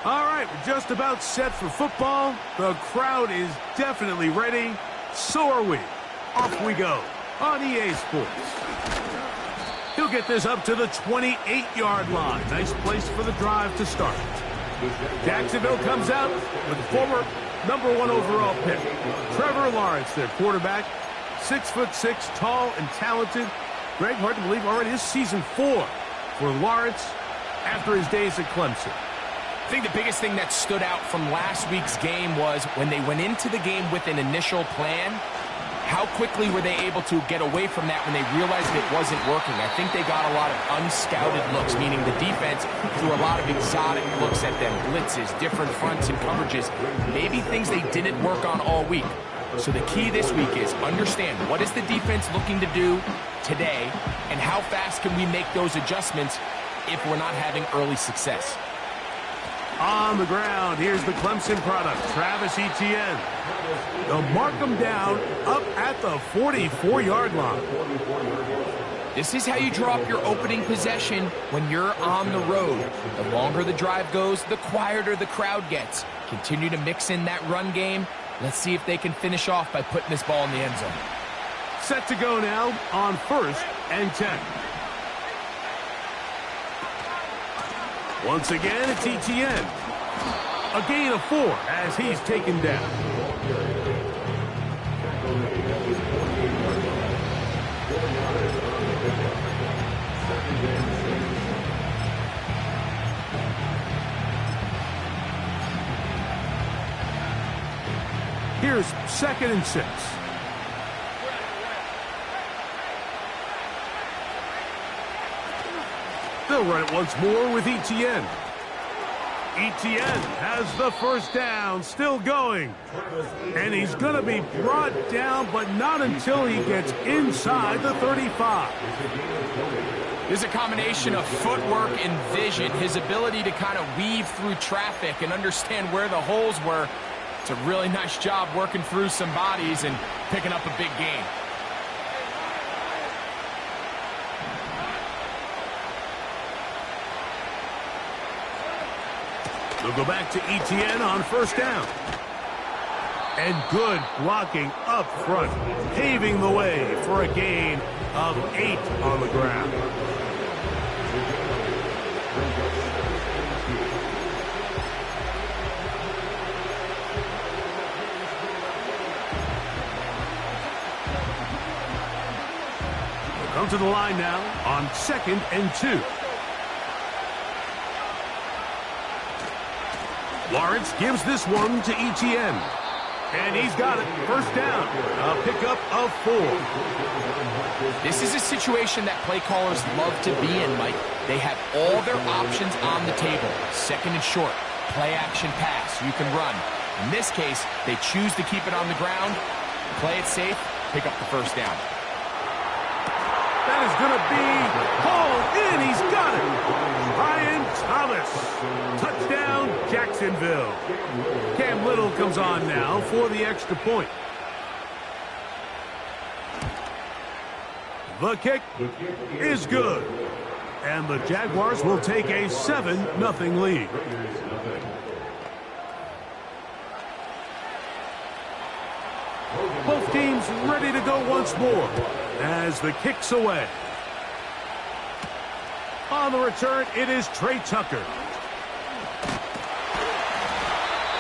All right, we're just about set for football. The crowd is definitely ready. So are we. Off we go on EA Sports. He'll get this up to the 28-yard line. Nice place for the drive to start. Jacksonville comes out with former #1 overall pick Trevor Lawrence, their quarterback. 6'6", tall and talented. Greg, hard to believe, already this season 4 for Lawrence after his days at Clemson. I think the biggest thing that stood out from last week's game was when they went into the game with an initial plan, how quickly were they able to get away from that when they realized it wasn't working? I think they got a lot of unscouted looks, meaning the defense threw a lot of exotic looks at them, blitzes, different fronts and coverages, maybe things they didn't work on all week. So the key this week is understand what is the defense looking to do today and how fast can we make those adjustments if we're not having early success. On the ground, here's the Clemson product, Travis Etienne. They'll mark him down up at the 44-yard line. This is how you draw up your opening possession when you're on the road. The longer the drive goes, the quieter the crowd gets. Continue to mix in that run game. Let's see if they can finish off by putting this ball in the end zone. Set to go now on 1st and 10. Once again, it's Etienne. A gain of 4 as he's taken down. Here's 2nd and 6. They'll run it once more with Etienne. Etienne has the first down, still going. And he's going to be brought down, but not until he gets inside the 35. There's a combination of footwork and vision, his ability to kind of weave through traffic and understand where the holes were. It's a really nice job working through some bodies and picking up a big gain. They'll go back to Etienne on 1st down. And good blocking up front, paving the way for a gain of 8 on the ground. They'll come to the line now on 2nd and 2. Lawrence gives this one to Etienne. And he's got it. 1st down. A pickup of 4. This is a situation that play callers love to be in, Mike. They have all their options on the table. 2nd and short. Play action pass. You can run. In this case, they choose to keep it on the ground, play it safe, pick up the 1st down. That is going to be hauled in. He's got it. Brian Thomas. Touchdown, Jacksonville. Cam Little comes on now for the extra point. The kick is good. And the Jaguars will take a 7-0 lead. Both teams ready to go once more as the kick's away. On the return, it is Trey Tucker.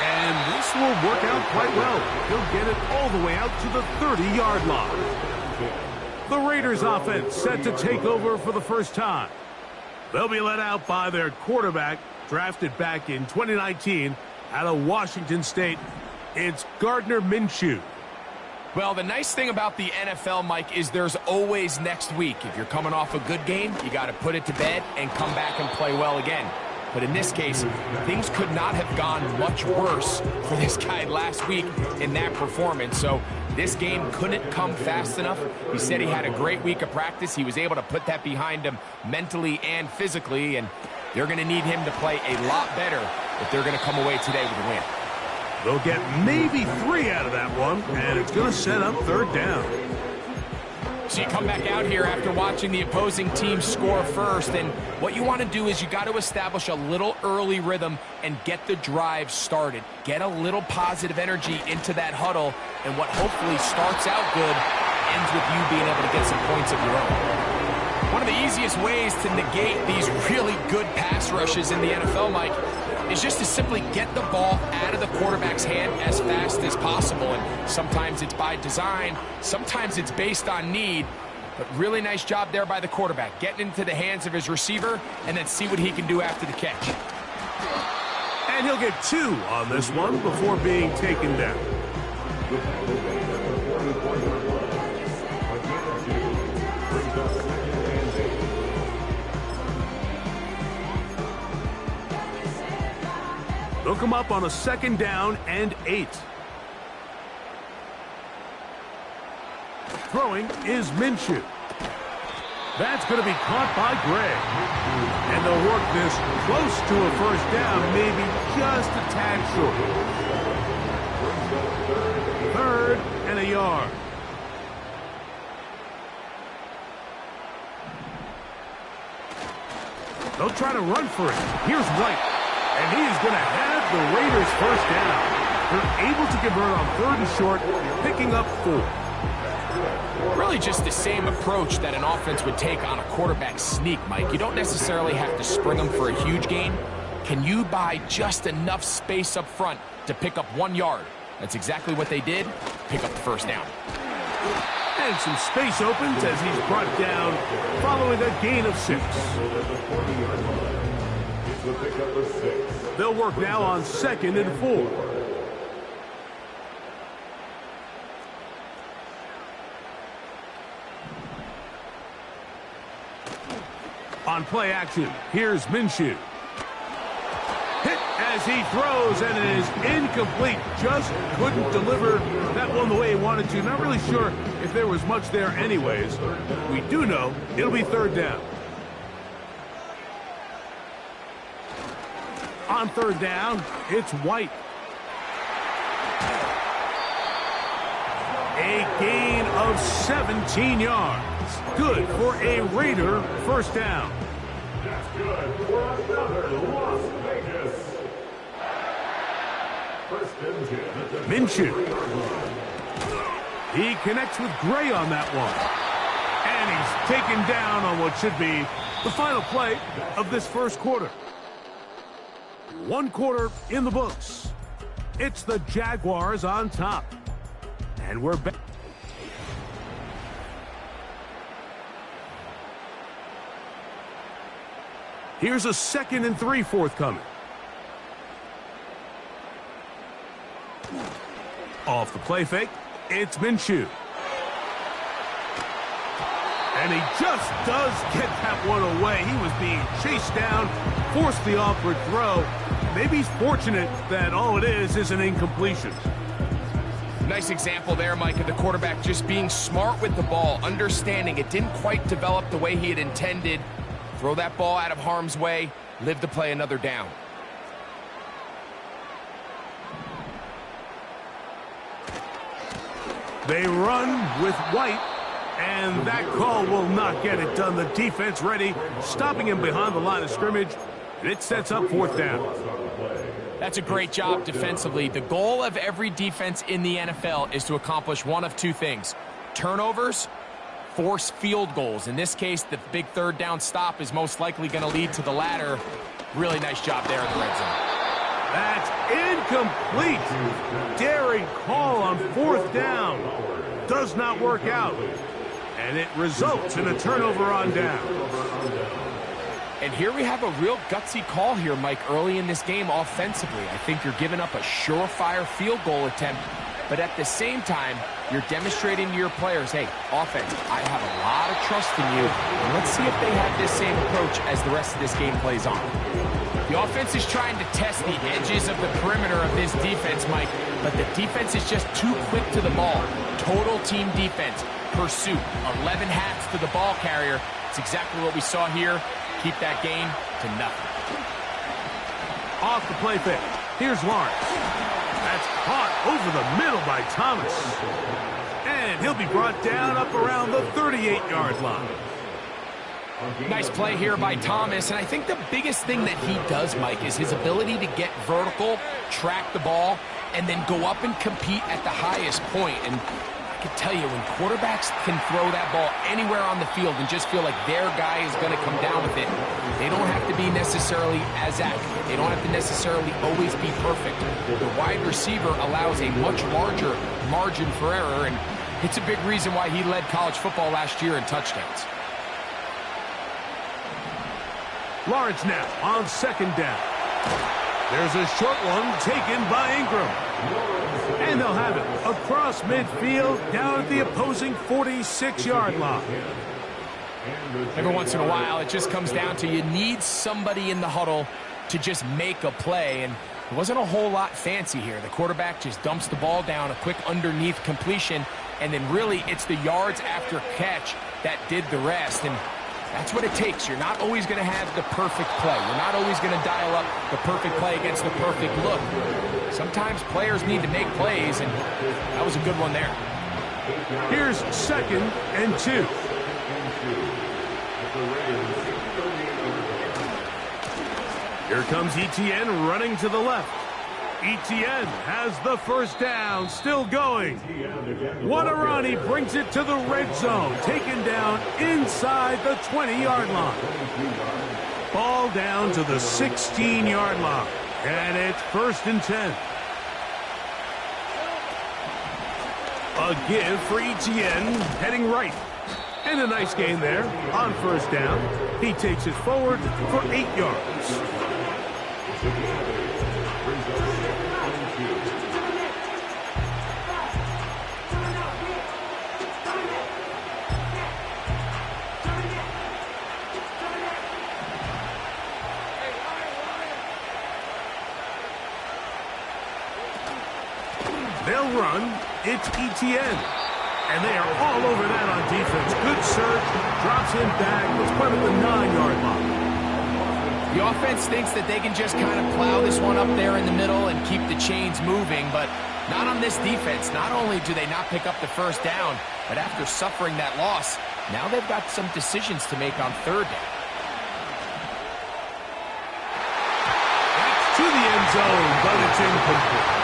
And this will work out quite well. He'll get it all the way out to the 30-yard line. The Raiders offense set to take over for the first time. They'll be led out by their quarterback, drafted back in 2019 out of Washington State. It's Gardner Minshew. Well, the nice thing about the NFL, Mike, is there's always next week. If you're coming off a good game, you got to put it to bed and come back and play well again. But in this case, things could not have gone much worse for this guy last week in that performance. So this game couldn't come fast enough. He said he had a great week of practice. He was able to put that behind him mentally and physically, and they're going to need him to play a lot better if they're going to come away today with a win. They'll get maybe 3 out of that one, and it's going to set up 3rd down. So you come back out here after watching the opposing team score first, and what you want to do is you got to establish a little early rhythm and get the drive started. Get a little positive energy into that huddle, and what hopefully starts out good ends with you being able to get some points of your own. One of the easiest ways to negate these really good pass rushes in the NFL, Mike, is just to simply get the ball out of the quarterback's hand as fast as possible. And sometimes it's by design, sometimes it's based on need, but really nice job there by the quarterback, getting into the hands of his receiver and then see what he can do after the catch. And he'll get 2 on this one before being taken down. They'll come up on a 2nd down and 8. Throwing is Minshew. That's going to be caught by Gray. And they'll work this close to a 1st down, maybe just a tad short. 3rd and a yard. They'll try to run for it. Here's White. And he is going to have the Raiders 1st down. They're able to convert on 3rd and short, picking up 4. Really just the same approach that an offense would take on a quarterback sneak, Mike. You don't necessarily have to spring them for a huge gain. Can you buy just enough space up front to pick up 1 yard? That's exactly what they did. Pick up the 1st down. And some space opens as he's brought down following a gain of 6. They'll work now on 2nd and 4. On play action, here's Minshew. Hit as he throws, and it is incomplete. Just couldn't deliver that one the way he wanted to. Not really sure if there was much there anyways. We do know it'll be 3rd down. On 3rd down, it's White. A gain of 17 yards. Good for a Raider 1st down. That's good for another Las Vegas. 1st and 10. Minshew. He connects with Gray on that one. And he's taken down on what should be the final play of this 1st quarter. 1 quarter in the books. It's the Jaguars on top. And we're back. Here's a 2nd and 3 forthcoming. Off the play fake, it's Minshew. And he just does get that one away. He was being chased down, forced the awkward throw. Maybe he's fortunate that all it is an incompletion. Nice example there, Mike, of the quarterback just being smart with the ball, understanding it didn't quite develop the way he had intended. Throw that ball out of harm's way, live to play another down. They run with White, and that call will not get it done. The defense ready, stopping him behind the line of scrimmage, and it sets up 4th down. That's a great job defensively. The goal of every defense in the NFL is to accomplish one of 2 things: turnovers, force field goals. In this case, the big 3rd down stop is most likely going to lead to the latter. Really nice job there in the red zone. That's incomplete. Daring call on 4th down. Does not work out. And it results in a turnover on down. And here we have a real gutsy call here, Mike, early in this game offensively. I think you're giving up a surefire field goal attempt, but at the same time, you're demonstrating to your players, hey, offense, I have a lot of trust in you, and let's see if they have this same approach as the rest of this game plays on. The offense is trying to test the edges of the perimeter of this defense, Mike, but the defense is just too quick to the ball. Total team defense, pursuit, 11 hats to the ball carrier. It's exactly what we saw here. Keep that gain to nothing. Off the play fake. Here's Lawrence. That's caught over the middle by Thomas. And he'll be brought down up around the 38-yard line. Nice play here by Thomas, and I think the biggest thing that he does, Mike, is his ability to get vertical, track the ball, and then go up and compete at the highest point. And I can tell you, when quarterbacks can throw that ball anywhere on the field and just feel like their guy is going to come down with it, they don't have to be necessarily as accurate. They don't have to necessarily always be perfect. The wide receiver allows a much larger margin for error, and it's a big reason why he led college football last year in touchdowns. Lawrence now on second down. There's a short one taken by Ingram. And they'll have it across midfield down at the opposing 46-yard line. Every once in a while, it just comes down to you need somebody in the huddle to just make a play. And it wasn't a whole lot fancy here. The quarterback just dumps the ball down, a quick underneath completion, and then really it's the yards after catch that did the rest. And that's what it takes. You're not always going to have the perfect play. You're not always going to dial up the perfect play against the perfect look. Sometimes players need to make plays, and that was a good one there. Here's 2nd and 2. Here comes Etienne running to the left. Etienne has the first down, still going. Wadarani brings it to the red zone, taken down inside the 20-yard line. Ball down to the 16-yard line, and it's 1st and 10. A give for Etienne, heading right. And a nice gain there on 1st down. He takes it forward for 8 yards. They'll run. It's Etienne. And they are all over that on defense. Good search. Drops him back. Let's put him at the 9-yard line. The offense thinks that they can just kind of plow this one up there in the middle and keep the chains moving, but not on this defense. Not only do they not pick up the first down, but after suffering that loss, now they've got some decisions to make on 3rd down. That's to the end zone, but it's incomplete.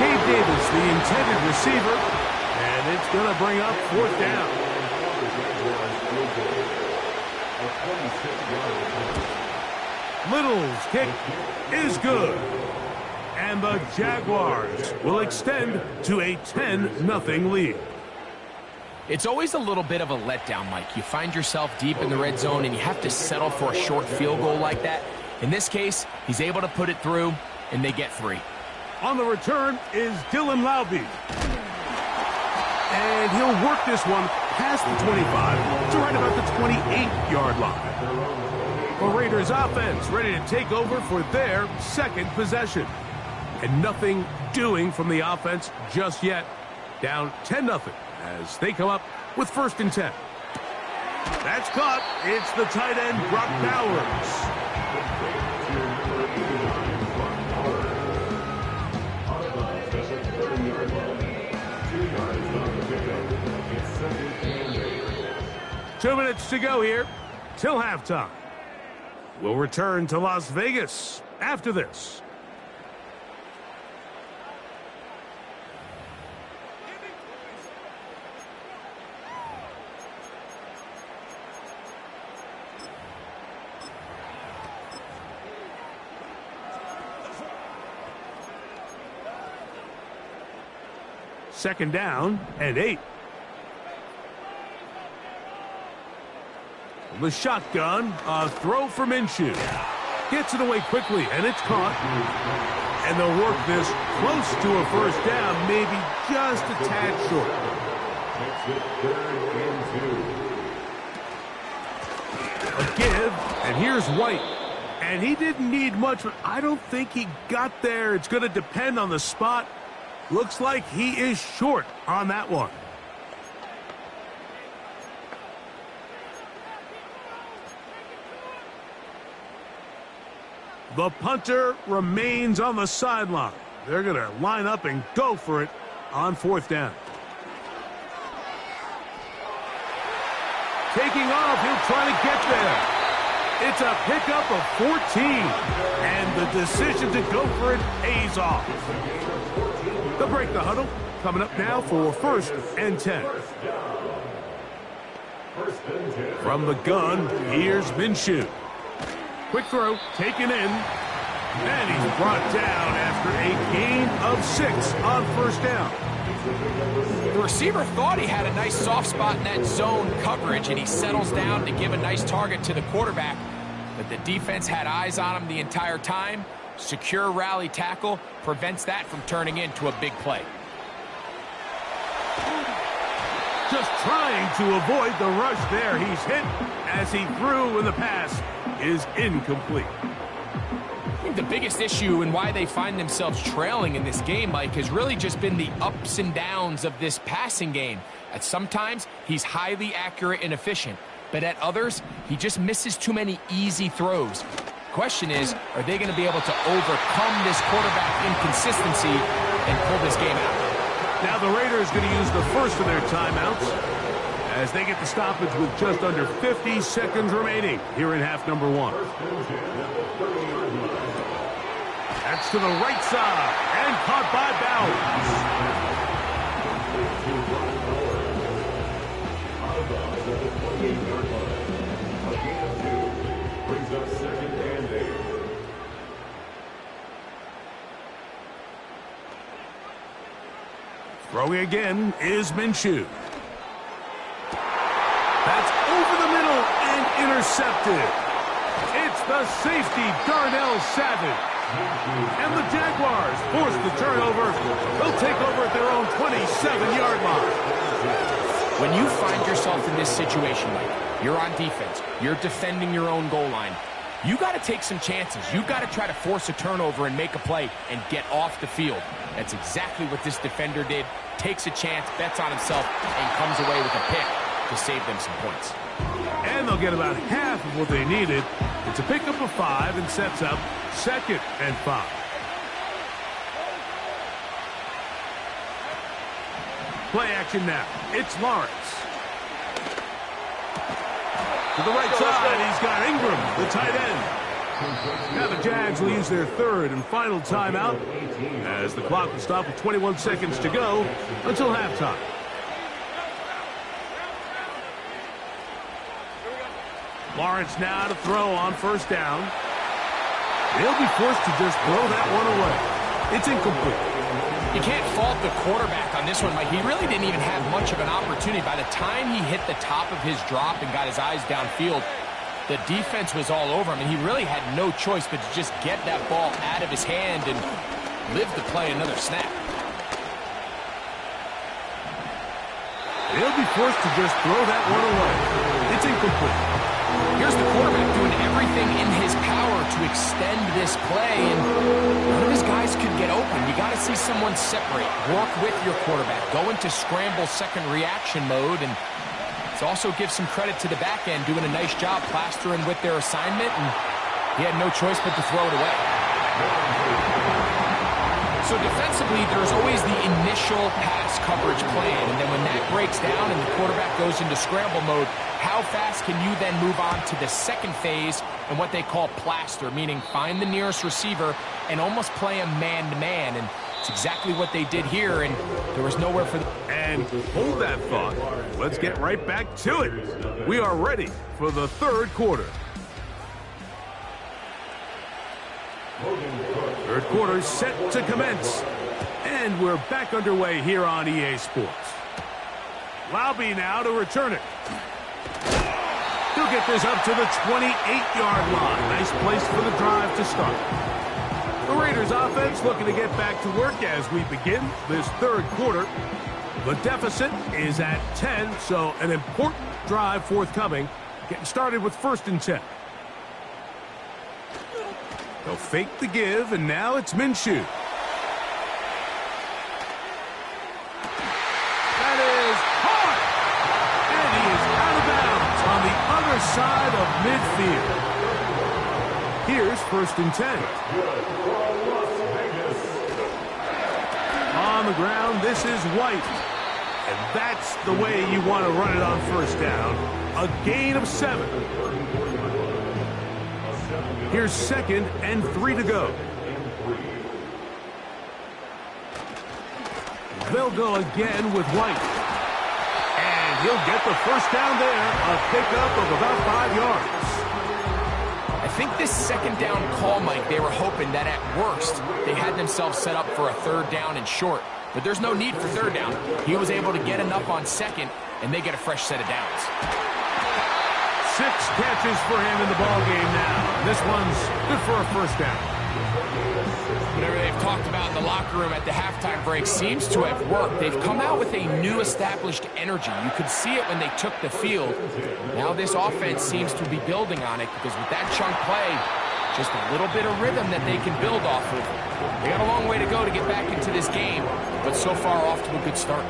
Gabe Davis, the intended receiver, and it's going to bring up 4th down. Little's kick is good. And the Jaguars will extend to a 10-0 lead. It's always a little bit of a letdown, Mike. You find yourself deep in the red zone and you have to settle for a short field goal like that. In this case, he's able to put it through, and they get 3. On the return is Dylan Laube. And he'll work this one past the 25 to right about the 28-yard line. The Raiders offense ready to take over for their 2nd possession. And nothing doing from the offense just yet. Down 10-0 as they come up with 1st and 10. That's caught. It's the tight end, Brock Bowers. Two minutes to go here till halftime. We'll return to Las Vegas after this. Second down and 8. The shotgun, a throw for Minshew. Gets it away quickly, and it's caught. And they'll work this close to a first down, maybe just a tad short. A give, and here's White. And he didn't need much, but I don't think he got there. It's going to depend on the spot. Looks like he is short on that one. The punter remains on the sideline. They're going to line up and go for it on 4th down. Taking off, he'll try to get there. It's a pickup of 14, and the decision to go for it pays off. They'll break the huddle. Coming up now for 1st and 10. From the gun, here's Minshew. Quick throw, taken in, and he's brought down after a gain of 6 on 1st down. The receiver thought he had a nice soft spot in that zone coverage, and he settles down to give a nice target to the quarterback. But the defense had eyes on him the entire time. Secure rally tackle prevents that from turning into a big play. Just trying to avoid the rush there. He's hit as he threw, and the pass is incomplete. I think the biggest issue and why they find themselves trailing in this game, Mike, has really just been the ups and downs of this passing game. At sometimes, he's highly accurate and efficient, but at others, he just misses too many easy throws. Question is, are they going to be able to overcome this quarterback inconsistency and pull this game out? Now the Raiders going to use the first of their timeouts as they get the stoppage with just under 50 seconds remaining here in half number 1. That's to the right side and caught by Throwing again is Minshew. That's over the middle and intercepted. It's the safety, Darnell Savage. And the Jaguars force the turnover. They'll take over at their own 27-yard line. When you find yourself in this situation, Mike, you're on defense, you're defending your own goal line, you got to take some chances. You got to try to force a turnover and make a play and get off the field. That's exactly what this defender did. Takes a chance, bets on himself, and comes away with a pick to save them some points. And they'll get about half of what they needed. It's a pickup of 5 and sets up 2nd and 5. Play action now. It's Lawrence. To the right side, he's got Ingram, the tight end. Now the Jags will use their 3rd and final timeout as the clock will stop with 21 seconds to go until halftime. Lawrence now to throw on 1st down. He'll be forced to just throw that one away. It's incomplete. You can't fault the quarterback on this one, Mike. He really didn't even have much of an opportunity. By the time he hit the top of his drop and got his eyes downfield, the defense was all over him, and he really had no choice but to just get that ball out of his hand and live to play another snap. He'll be forced to just throw that one away. It's incomplete. Here's the quarterback doing everything in his power to extend this play, and none of his guys could get open. You got to see someone separate, work with your quarterback, go into scramble second reaction mode, and it also gives some credit to the back end doing a nice job plastering with their assignment, and he had no choice but to throw it away. So defensively, there's always the initial pass coverage plan, and then when that breaks down and the quarterback goes into scramble mode, how fast can you then move on to the second phase and what they call plaster, meaning find the nearest receiver and almost play a man-to-man, and it's exactly what they did here, and there was nowhere for them. And hold that thought. Let's get right back to it. We are ready for the 3rd quarter. 3rd quarter set to commence. And we're back underway here on EA Sports. Laube now to return it. He'll get this up to the 28-yard line. Nice place for the drive to start. The Raiders offense looking to get back to work as we begin this 3rd quarter. The deficit is at 10, so an important drive forthcoming. Getting started with 1st and 10. They'll fake the give, and now it's Minshew. That is hard! And he is out of bounds on the other side of midfield. Here's 1st and 10. On the ground, this is White. And that's the way you want to run it on first down. A gain of 7. Here's 2nd and 3 to go. They'll go again with White. And he'll get the first down there. A pickup of about 5 yards. I think this 2nd down call, Mike, they were hoping that at worst they had themselves set up for a 3rd down and short. But there's no need for 3rd down. He was able to get enough on 2nd, and they get a fresh set of downs. 6 catches for him in the ball game now. This one's good for a first down. Whatever they've talked about in the locker room at the halftime break seems to have worked. They've come out with a new established energy. You could see it when they took the field. Now this offense seems to be building on it because with that chunk play, just a little bit of rhythm that they can build off of. They got a long way to go to get back into this game, but so far off to a good start.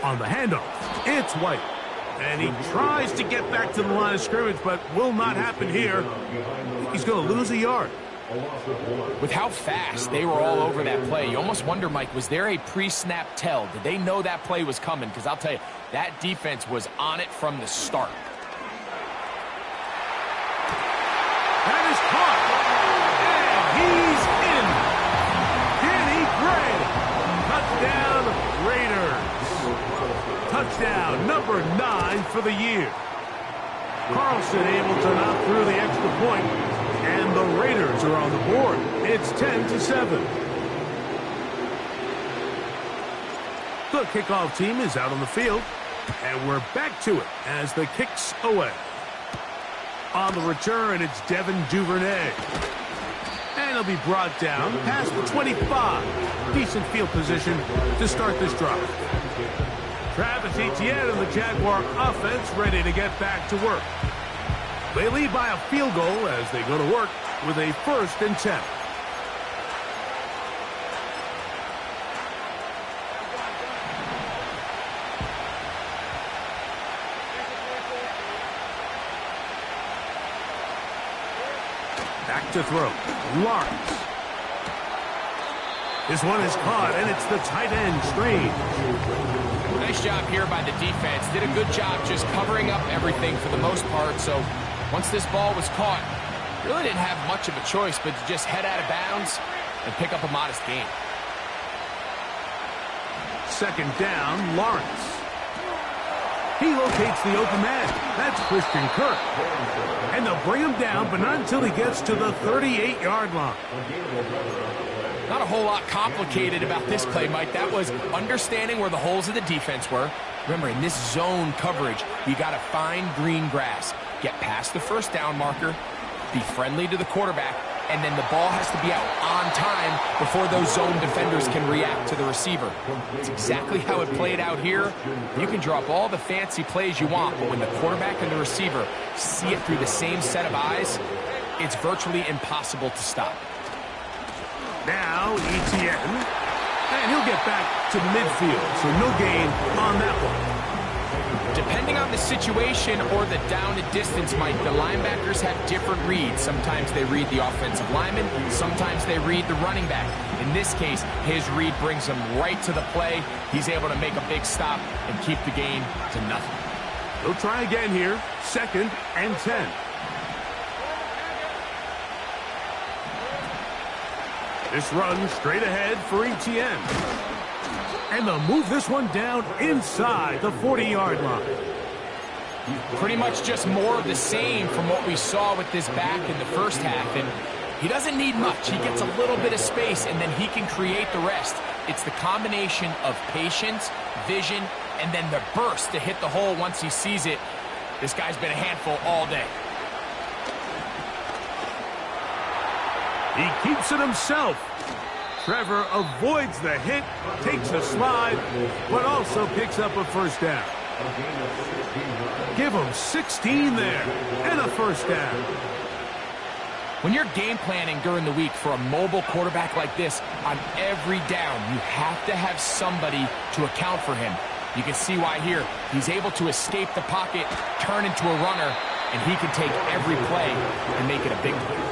On the handoff, it's White. And he tries to get back to the line of scrimmage, but will not happen here. He's going to lose a yard. With how fast they were all over that play, you almost wonder, Mike, was there a pre-snap tell? Did they know that play was coming? Because I'll tell you, that defense was on it from the start. That is caught. And he's in. Danny Gray. Touchdown, Raiders. Touchdown number 9 for the year. Carlson able to knock through the extra point, and the Raiders are on the board. It's 10-7. The kickoff team is out on the field, and we're back to it as the kick's away. On the return, it's Devin Duvernay. And he'll be brought down past the 25. Decent field position to start this drive. Travis Etienne and the Jaguar offense ready to get back to work. They lead by a field goal as they go to work with a 1st and 10. Back to throw. Lawrence. This one is caught, and it's the tight end, Strange. Nice job here by the defense. Did a good job just covering up everything for the most part. So once this ball was caught, really didn't have much of a choice but to just head out of bounds and pick up a modest gain. 2nd down, Lawrence. He locates the open man. That's Christian Kirk. And they'll bring him down, but not until he gets to the 38-yard line. Not a whole lot complicated about this play, Mike. That was understanding where the holes of the defense were. Remember, in this zone coverage, you got to find green grass. Get past the 1st down marker, be friendly to the quarterback, and then the ball has to be out on time before those zone defenders can react to the receiver. It's exactly how it played out here. You can drop all the fancy plays you want, but when the quarterback and the receiver see it through the same set of eyes, it's virtually impossible to stop. Now, Etienne, and he'll get back to midfield, so no gain on that one. Depending on the situation or the down and distance, Mike, the linebackers have different reads. Sometimes they read the offensive lineman, sometimes they read the running back. In this case, his read brings him right to the play. He's able to make a big stop and keep the gain to nothing. They'll try again here, 2nd and 10. This run straight ahead for Etienne. And they'll move this one down inside the 40-yard line. Pretty much just more of the same from what we saw with this back in the first half. And he doesn't need much. He gets a little bit of space, and then he can create the rest. It's the combination of patience, vision, and then the burst to hit the hole once he sees it. This guy's been a handful all day. He keeps it himself. Trevor avoids the hit, takes a slide, but also picks up a 1st down. Give him 16 there, and a 1st down. When you're game planning during the week for a mobile quarterback like this, on every down, you have to have somebody to account for him. You can see why here. He's able to escape the pocket, turn into a runner, and he can take every play and make it a big play.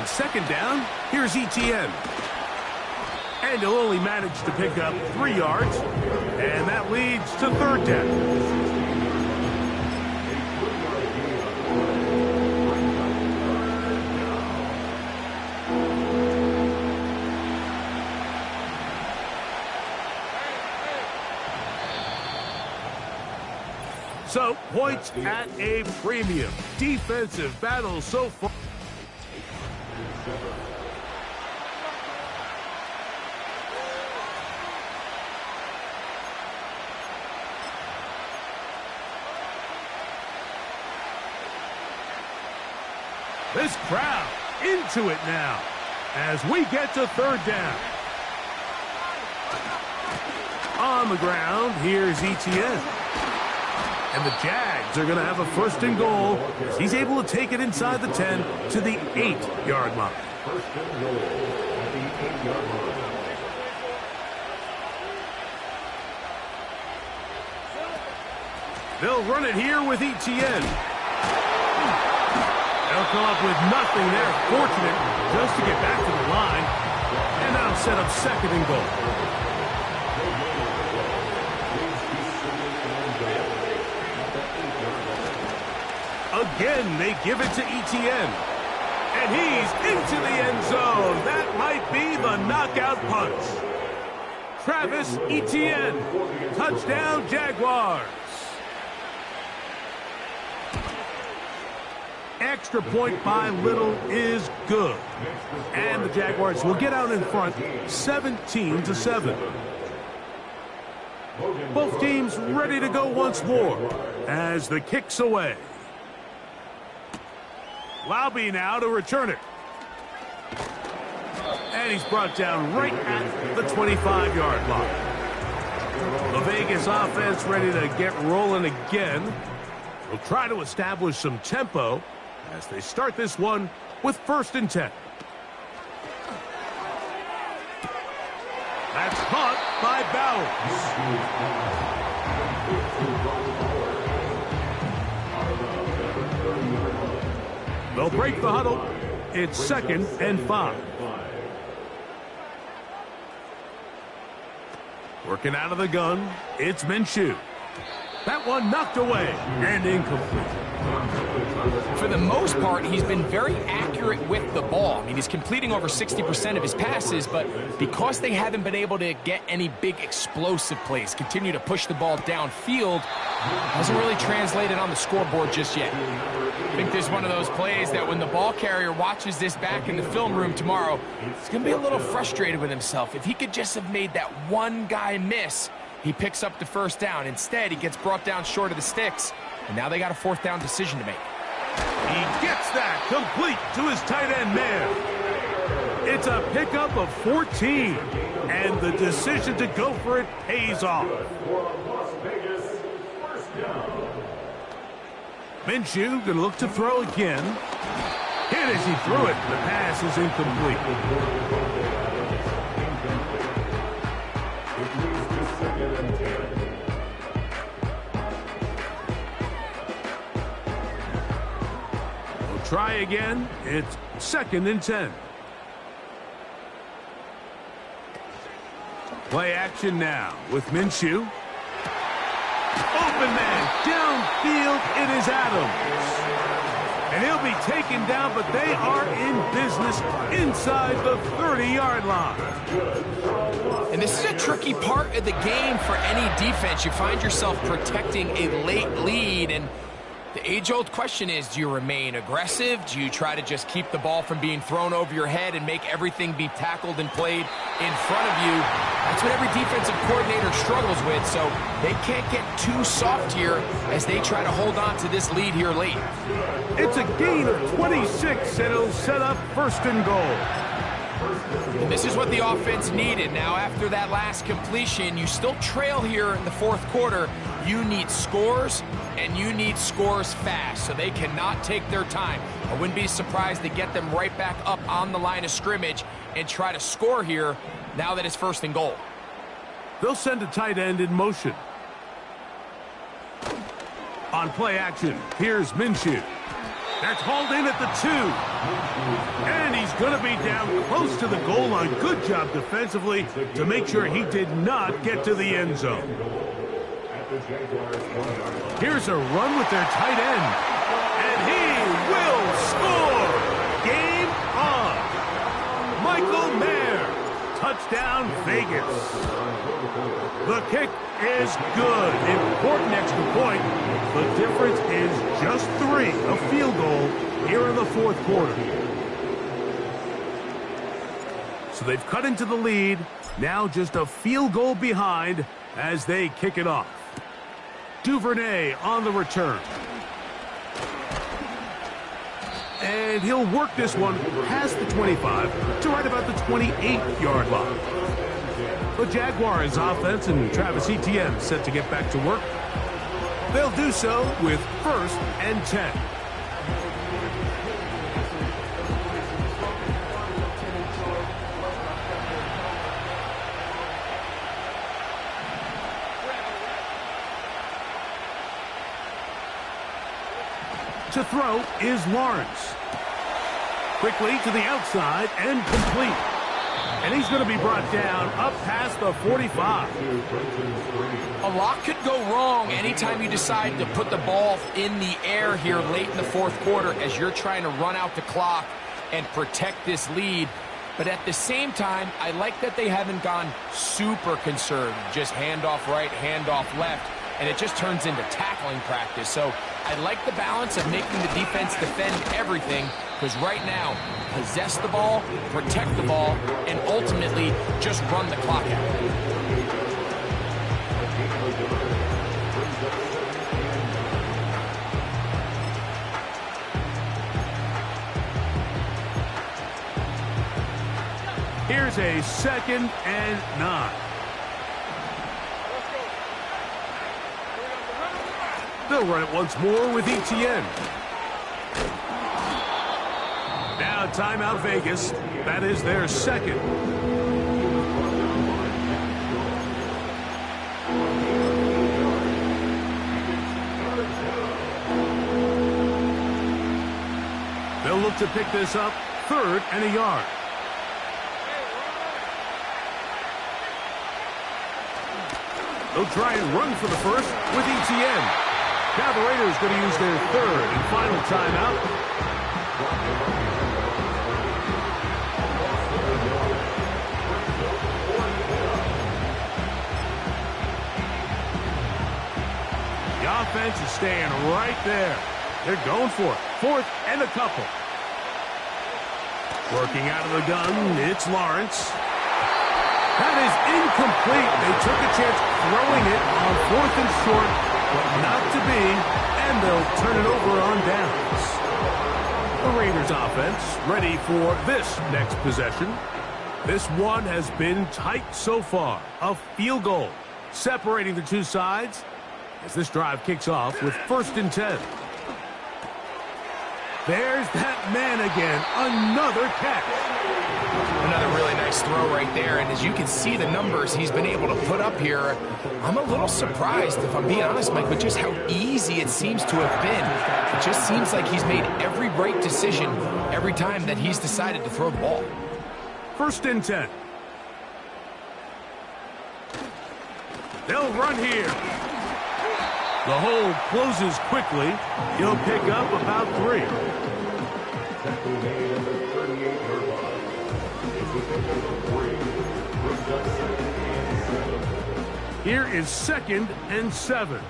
On second down, here's Etienne. And he'll only manage to pick up 3 yards. And that leads to third down. So, points at a premium. Defensive battle so far. This crowd into it now as we get to third down. On the ground, here's Etienne. And the Jags are going to have a first and goal as he's able to take it inside the 10 to the 8-yard line. First and goal at the 8-yard line. They'll run it here with Etienne. They'll come up with nothing there. Fortunate just to get back to the line. And that'll set up second and goal. Again, they give it to Etienne. And he's into the end zone. That might be the knockout punch. Travis Etienne. Touchdown, Jaguars. Extra point by Little is good. And the Jaguars will get out in front 17-7. Both teams ready to go once more as the kick's away. Lobby now to return it. And he's brought down right at the 25-yard line. The Vegas offense ready to get rolling again. They'll try to establish some tempo as they start this one with first and 10. That's caught by Bowers. They'll break the huddle. It's second and 5. Working out of the gun, it's Minshew. That one knocked away and incomplete. For the most part, he's been very accurate with the ball. I mean, he's completing over 60% of his passes, but because they haven't been able to get any big explosive plays, continue to push the ball downfield, hasn't really translated on the scoreboard just yet. I think there's one of those plays that when the ball carrier watches this back in the film room tomorrow, he's going to be a little frustrated with himself. If he could just have made that one guy miss, he picks up the first down. Instead, he gets brought down short of the sticks, and now they got a fourth down decision to make. He gets that complete to his tight end man. It's a pickup of 14, and the decision to go for it pays off. Minshew going to look to throw again. Hit as he threw it. The pass is incomplete. Try again. It's second and 10. Play action now with Minshew. Open man downfield. It is Adams. And he'll be taken down, but they are in business inside the 30-yard line. And this is a tricky part of the game for any defense. You find yourself protecting a late lead, and the age-old question is, do you remain aggressive? Do you try to just keep the ball from being thrown over your head and make everything be tackled and played in front of you? That's what every defensive coordinator struggles with, so they can't get too soft here as they try to hold on to this lead here late. It's a gain of 26, and it'll set up first and goal. And this is what the offense needed. Now, after that last completion, you still trail here in the fourth quarter. You need scores, and you need scores fast, so they cannot take their time. I wouldn't be surprised to get them right back up on the line of scrimmage and try to score here now that it's first and goal. They'll send a tight end in motion. On play action, here's Minshew. That's hauled in at the 2. And he's going to be down close to the goal line. Good job defensively to make sure he did not get to the end zone. Here's a run with their tight end. And he will score! Game on! Michael Mayer. Touchdown, Vegas. The kick is good. Important extra point. The difference is just 3. A field goal here in the fourth quarter. So they've cut into the lead. Now just a field goal behind as they kick it off. Duvernay on the return. And he'll work this one past the 25 to right about the 28-yard line. The Jaguars offense and Travis Etienne set to get back to work. They'll do so with 1st and 10. To throw is Lawrence. Quickly to the outside and complete. And he's going to be brought down up past the 45. A lot could go wrong anytime you decide to put the ball in the air here late in the fourth quarter as you're trying to run out the clock and protect this lead. But at the same time, I like that they haven't gone super conservative. Just handoff right, handoff left, and it just turns into tackling practice. So I like the balance of making the defense defend everything, because right now, possess the ball, protect the ball, and ultimately just run the clock out. Here's a 2nd and 9. They'll run it once more with Etienne. Now timeout Vegas. That is their 2nd. They'll look to pick this up 3rd and a yard. They'll try and run for the 1st with Etienne. Now the Raiders going to use their 3rd and final timeout. The offense is staying right there. They're going for it. 4th and a couple. Working out of the gun, it's Lawrence. That is incomplete. They took a chance throwing it on 4th and short, but not to be, and they'll turn it over on downs. The Raiders offense ready for this next possession. This one has been tight so far. A field goal separating the two sides as this drive kicks off with 1st and 10. There's that man again. Another catch. Another really nice throw right there, and as you can see the numbers he's been able to put up here, I'm a little surprised, if I'm being honest, Mike, with just how easy it seems to have been. It just seems like he's made every right decision every time that he's decided to throw the ball. 1st and 10. They'll run here. The hole closes quickly. He'll pick up about 3. Here is 2nd and 7.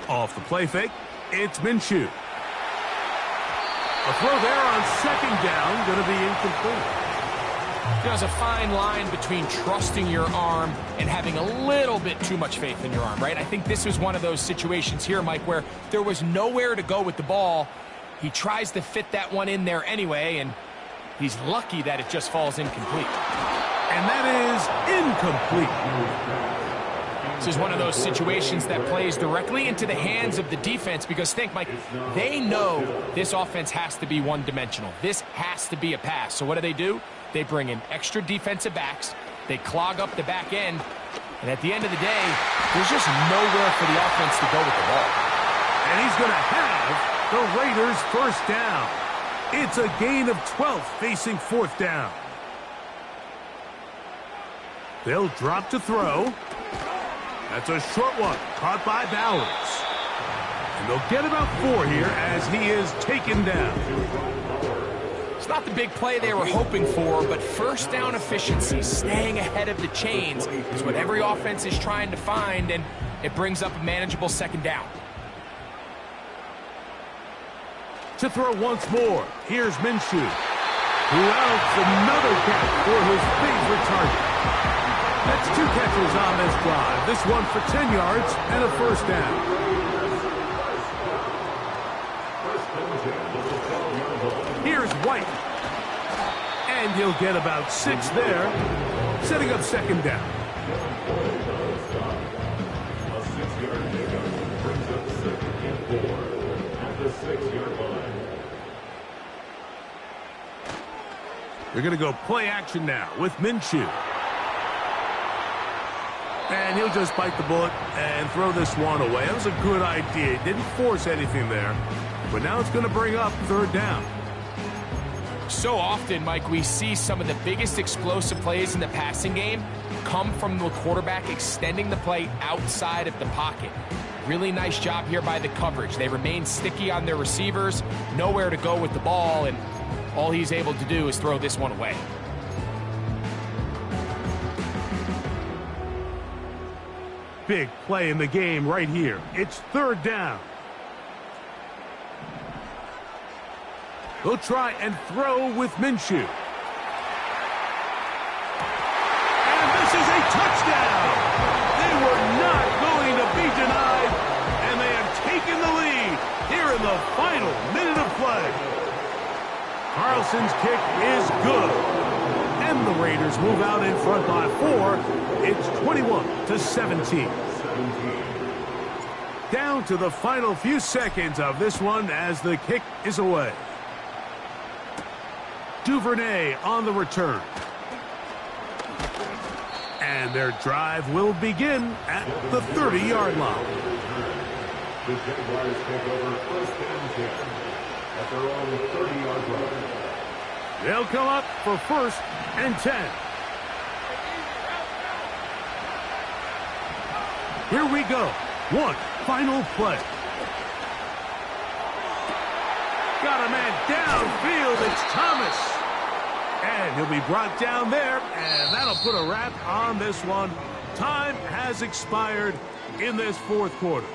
Off the play fake, it's Minshew. A throw there on 2nd down, going to be incomplete. There's a fine line between trusting your arm and having a little bit too much faith in your arm, right? I think this was one of those situations here, Mike, where there was nowhere to go with the ball. He tries to fit that one in there anyway, and he's lucky that it just falls incomplete. And that is incomplete. This is one of those situations that plays directly into the hands of the defense because, think, Mike, they know this offense has to be one-dimensional. This has to be a pass. So what do? They bring in extra defensive backs. They clog up the back end. And at the end of the day, there's just nowhere for the offense to go with the ball. And he's going to have the Raiders first down. It's a gain of 12 facing fourth down. They'll drop to throw. That's a short one, caught by Bowers. And they'll get about 4 here as he is taken down. It's not the big play they were hoping for, but first down efficiency, staying ahead of the chains, is what every offense is trying to find, and it brings up a manageable second down. To throw once more, here's Minshew, who outs another catch for his favorite target. That's 2 catches on this drive. This one for 10 yards and a first down. Here's White. And he'll get about 6 there, setting up second down. A 6-yard pickup brings up second and 4 at the 6-yard line. They're going to go play action now with Minshew. And he'll just bite the bullet and throw this one away. That was a good idea. He didn't force anything there. But now it's going to bring up third down. So often, Mike, we see some of the biggest explosive plays in the passing game come from the quarterback extending the play outside of the pocket. Really nice job here by the coverage. They remain sticky on their receivers, nowhere to go with the ball, and all he's able to do is throw this one away. Big play in the game right here. It's third down. They'll try and throw with Minshew. And this is a touchdown. They were not going to be denied, and they have taken the lead here in the final minute of play. Carlson's kick is good. And the Raiders move out in front by 4. It's 21-17. Down to the final few seconds of this one as the kick is away. Duvernay on the return. And their drive will begin at the 30-yard line. The Jaguars take over first and 10 at their own 30-yard line. They'll come up for first and 10. Here we go. One final play. Got a man downfield. It's Thomas. And he'll be brought down there, and that'll put a wrap on this one. Time has expired in this fourth quarter.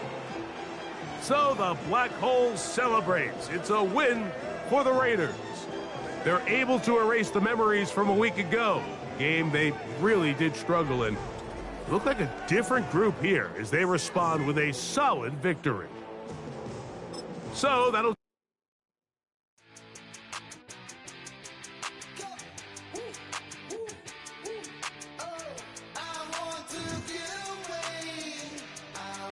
So the Black Hole celebrates. It's a win for the Raiders. They're able to erase the memories from a week ago. Game they really did struggle in. Look like a different group here as they respond with a solid victory. So that'll